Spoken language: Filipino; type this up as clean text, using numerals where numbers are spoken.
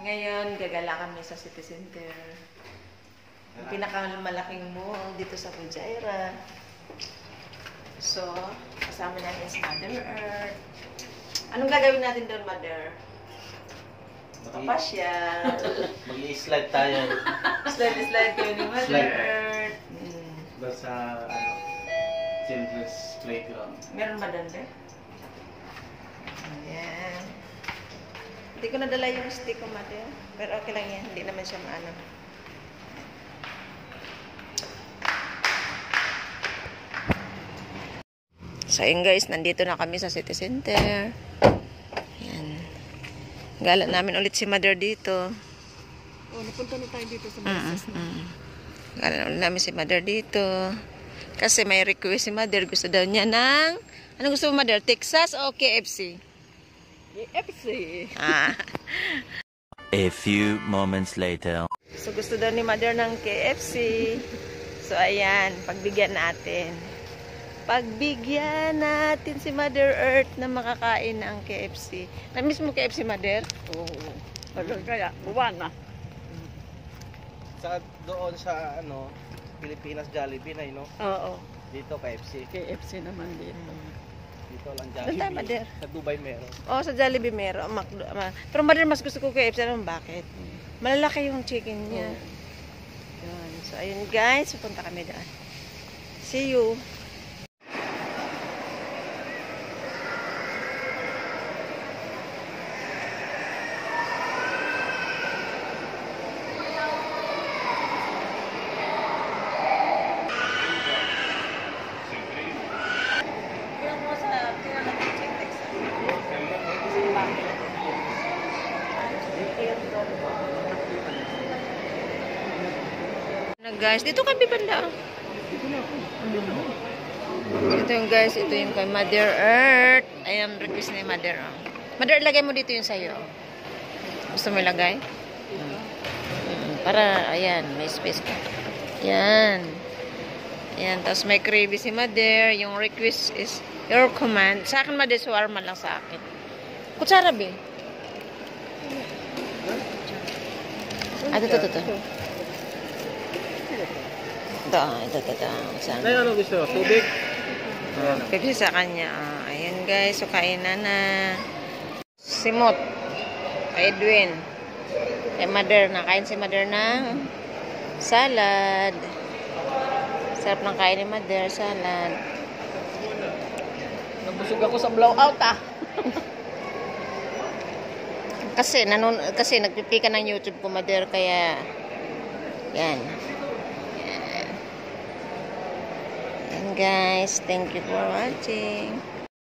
Ngayon, gagala kami sa City Center. Yung pinakamalaking mall dito sa Fujairah. So, kasama natin si Mother Earth. Anong gagawin natin doon, Mother? Papasyal. Mag-i-slide tayo. Slide kayo ni Mother Earth. Doon sa, children's playground. Meron ba doon, de? Ayan. Hindi ko nadala yung stick ko, Mother. Pero okay lang yan. Hindi naman siya maano. So, yun guys, nandito na kami sa City Center. Ayan. Gala namin ulit si Mother dito. Oh, napunta na tayo dito sa Marisas. Gala namin si Mother dito. Kasi may request si Mother. Gusto daw niya ng... Ano gusto mo, Mother? Texas o KFC? KFC. A few moments later. So, gusto daw ni Mother ng KFC. So, ayan. Pagbigyan natin. Pagbigyan natin si Mother Earth na makakain ng KFC. Na-miss mo KFC, Mother? Oo. Kaya, buwan na. Sa doon sa Pilipinas Jollibee na Oo. Dito KFC. KFC naman dito. Dito lang Doon tayo, Mother. Sa Dubai meron. Oo, sa Jollibee meron. Pero Mother, mas gusto ko KFC. Alam mo bakit? Malalaki yung chicken niya. Yun. So, ayun guys. Pupunta kami daan. See you. Guys, dito kami banda. Ito yung guys, ito yung kay Mother Earth. Ayan, request ni Mother. Mother, lagay mo dito yung sayo. Gusto mo ilagay? Para, ayan, may space ka. Ayan. Ayan, tapos may gravy si Mother. Yung request is your command. Sa akin, Mother, shawarma lang sa akin. Kutsara, be. Ito. Ito. Ay, ano gusto? Tubig? Pepsi sa kanya. Ayan guys, so kain na. Simot. Kay Edwin. Kay Mother. Nakain si Mother ng salad. Sarap ng kain ni Mother. Salad. Nabusog ako sa blowout Kasi nagpipika ng YouTube ko, Mother. Kaya yan. Guys, thank you for watching.